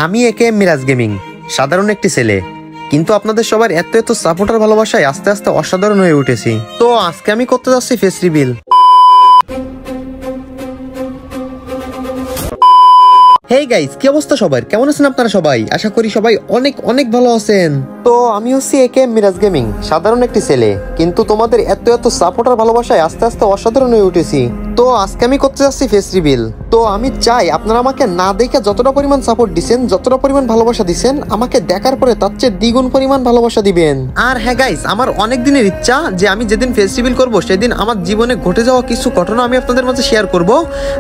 আমি AKM Miraj gaming, সাধারণ একটি ছেলে, কিন্তু আপনাদের সবার এত এত সাপোর্টার ভালোবাসায় আস্তে আস্তে অসাধারণ হয়ে উঠেছি। তো আজকে আমি করতে যাচ্ছি ফেস রিভিল। হেই গাইস, কি অবস্থা সবার? কেমন আছেন আপনারা সবাই? আশা করি সবাই অনেক অনেক ভালো আছেন। তো আমি হচ্ছি একেএম মিরাজ গেমিং, সাধারণ একটি ছেলে, কিন্তু তোমাদের এত এত সাপোর্টার ভালোবাসায় আস্তে আস্তে অসাধারণ হয়ে উঠেছি। তো আজকে আমি করতে যাচ্ছি ফেস রিভিল। তো আমি চাই আপনারা আমাকে না দেখে যতটা পরিমাণ সাপোর্ট দিচ্ছেন, যতটা পরিমাণ ভালোবাসা দিচ্ছেন, আমাকে দেখার পরে তার চেয়ে দ্বিগুণ পরিমাণ ভালোবাসা দিবেন। আর হ্যাঁ গাইস, আমার অনেক দিনের ইচ্ছা যে আমি যেদিন ফেস রিভিল করবো সেদিন আমার জীবনে ঘটে যাওয়া কিছু ঘটনা আমি আপনাদের মাঝে শেয়ার করব।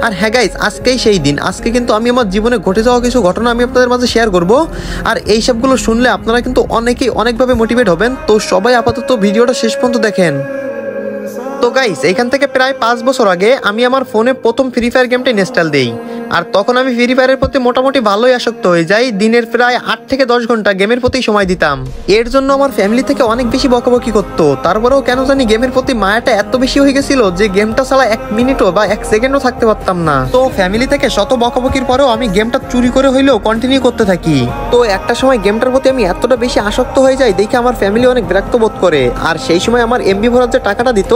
আর হ্যাঁ গাইস, আজকেই সেই দিন। আজকে কিন্তু আমি আমার জীবনে ঘটে যাওয়া কিছু ঘটনা আমি আপনাদের মাঝে শেয়ার করব। আর এই সবগুলো শুনলে আপনারা কিন্তু অনেকেই অনেকভাবে মোটিভেট হবেন। তো সবাই আপাতত ভিডিওটা শেষ পর্যন্ত দেখেন। তো গাইস, এখান থেকে প্রায় 5 বছর আগে আমি আমার ফোনে প্রথম ফ্রি ফায়ার গেমটা ইনস্টল দেই। আর তখন আমি ফ্রি ফায়ারের প্রতি মোটামুটি ভালোই আসক্ত হয়ে যাই। দিনের প্রায় 8 থেকে 10 ঘন্টা গেমের প্রতি সময় দিতাম। এর জন্য আমার ফ্যামিলি থেকে অনেক বেশি বকাবকি করতো। তারপরেও কেন জানি গেমের প্রতি মায়াটা এত বেশি হয়ে গেছিল যে গেমটা ছাড়া 1 মিনিটও বা 1 সেকেন্ডও থাকতে পারতাম না। তো ফ্যামিলি থেকে শত বকাবকির পরেও আমি গেমটা চুরি করে হইলেও কন্টিনিউ করতে থাকি। তো একটা সময় গেমটার প্রতি আমি এতটা বেশি আসক্ত হয়ে যাই দেখে আমার ফ্যামিলি অনেক বিরক্ত বোধ করে। আর সেই সময় আমার এমবি ভরার যে টাকাটা দিত,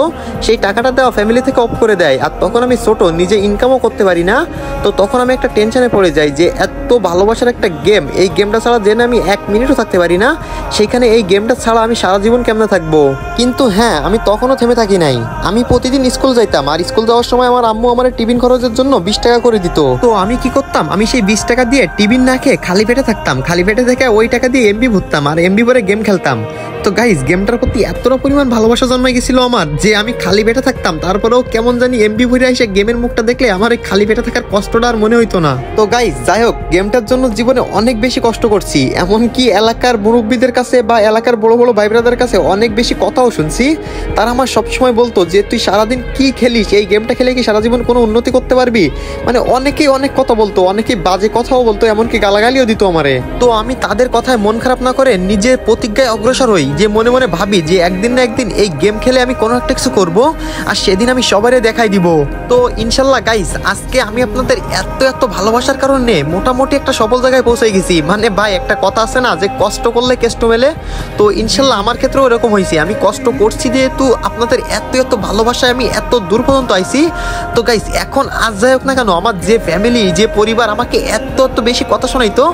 সেই টাকাটা দেওয়া ফ্যামিলি থেকে অফ করে দেয়। আর তখন আমি ছোট, নিজে ইনকামও করতে পারি না। তো তখন আমি একটা টেনশনে পড়ে যাই যে এত ভালোবাসার একটা গেম, এই গেমটা ছাড়া জেনে আমি 1 মিনিটও থাকতে পারি না, সেখানে এই গেমটা ছাড়া আমি সারা জীবন কেমনে থাকবো। কিন্তু হ্যাঁ, আমি তখনও থেমে থাকি নাই। আমি প্রতিদিন স্কুল যাইতাম, আর স্কুল যাওয়ার সময় আমার আম্মু আমার টিফিন খরচের জন্য 20 টাকা করে দিত। তো আমি কি করতাম, আমি সেই 20 টাকা দিয়ে টিফিন না খেয়ে খালি পেটে থাকতাম। খালি পেটে থেকে ওই টাকা দিয়ে এমবি ভরতাম আর এমবি ভরে গেম খেলতাম। তো গাইস, গেমটার প্রতি এতটা পরিমাণ ভালোবাসা জন্মাই গেছিল আমার যে আমি খালি পেটে থাকতাম, তারপরেও কেমন জানি এমবি ভরে এসে গেমের মুখটা দেখলে আমার এই খালি পেটে থাকার কষ্টটা আর মনে হইতো না। তো গাইস, যাই হোক, গেমটার জন্য জীবনে অনেক বেশি কষ্ট করছি। এমনকি এলাকার মুরব্বীদের কাছে বা এলাকার বড় বড় ভাই ব্রাদারের কাছে অনেক বেশি কথাও শুনছি। তারা আমার সবসময় বলতো যে তুই সারাদিন কি খেলিস, এই গেমটা খেলে কি সারা জীবন কোনো উন্নতি করতে পারবি? মানে অনেকেই অনেক কথা বলতো, অনেকেই বাজে কথাও বলতো, এমনকি গালাগালিও দিত আমারে। তো আমি তাদের কথায় মন খারাপ না করে নিজের প্রতিজ্ঞায় অগ্রসর হই, যে মনে মনে ভাবি যে একদিন না একদিন এই গেম খেলে আমি কোনো একটা কিছু করবো, আর সেদিন আমি সবারই দেখাই দিব। তো ইনশাল্লাহ গাইস, আজকে আমি আপনাদের এত এত ভালোবাসার কারণে মোটামুটি একটা সফল জায়গায় পৌঁছে গেছি। মানে ভাই, একটা কথা আছে না যে কষ্ট করলে কেষ্ট মেলে। তো ইনশাল্লাহ আমার ক্ষেত্রেও এরকম হয়েছে। আমি কষ্ট করছি যেহেতু আপনাদের এত এত ভালোবাসায় আমি এত দূর পর্যন্ত আইছি। তো গাইস, এখন আজ যাই হোক না কেন, আমার যে ফ্যামিলি, যে পরিবার আমাকে এত এত বেশি কথা শোনাইতো,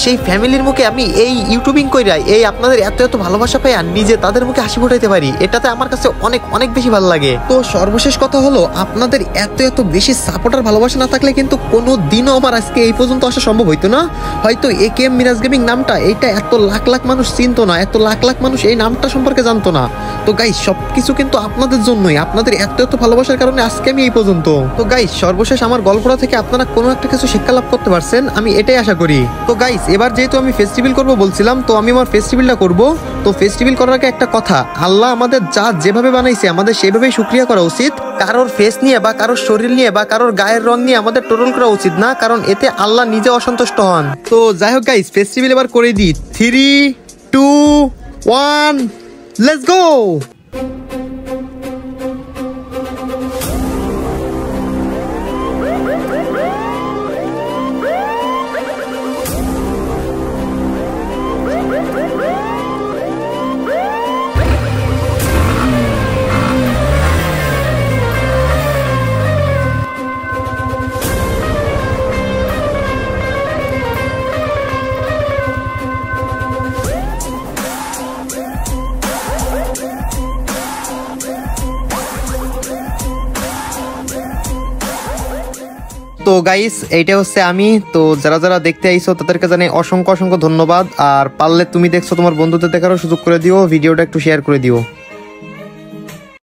সেই ফ্যামিলির মুখে আমি এই ইউটিউবিং কইরা এই আপনাদের এত এত ভালোবাসা পাই আর নিজে তাদের মুখে হাসি ফোটাইতে পারি, এটাতে আমার কাছে অনেক অনেক বেশি ভালো লাগে। তো সর্বশেষ কথা হলো, আপনাদের এত এত বেশি সাপোর্টার ভালোবাসা না থাকলে কিন্তু কোনো দিনও আমার আজকে এই পর্যন্ত আসা সম্ভব হইতো না। হয়তো একেএম মিরাজ গেমিং নামটা, এটা এত লাখ লাখ মানুষ চিনতো না, এত লাখ লাখ মানুষ এই নামটা সম্পর্কে জানতো না। তো গাইস, সবকিছু কিন্তু আপনাদের জন্যই, আপনাদের এত এত ভালোবাসার কারণে আজকে আমি এই পর্যন্ত। তো গাইস, সর্বশেষ আমার গল্পটা থেকে আপনারা কোনো একটা কিছু শিক্ষা লাভ করতে পারছেন, আমি এটাই আশা করি। তো গাইস, এবার যেহেতু আমি ফেস্টিভ্যাল করবো বলছিলাম, তো আমি আমার ফেস্টিভ্যালটা করবো। তো ফেস্টিভ্যাল করার আগে একটা কথা, আল্লাহ আমাদের যা যেভাবে বানাইছে আমাদের সেভাবেই শুকরিয়া করা উচিত। কারোর ফেস নিয়ে বা কারোর শরীর নিয়ে বা কারোর গায়ের রং নিয়ে আমাদের টোটল করা উচিত না, কারণ এতে আল্লাহ নিজে অসন্তুষ্ট হন। তো যাই হোক গাইস, ফেস্টিভ্যাল এবার করে দিই। 3, 2, 1, লেটস গো। তো গাইস, এইটা হচ্ছে আমি। তো যারা যারা দেখতে আইছো তাদেরকে জানাই অসংখ্য অসংখ্য ধন্যবাদ। আর পারলে তুমি দেখছো, তোমার বন্ধুদের দেখারও সুযোগ করে দিও, ভিডিওটা একটু শেয়ার করে দিও।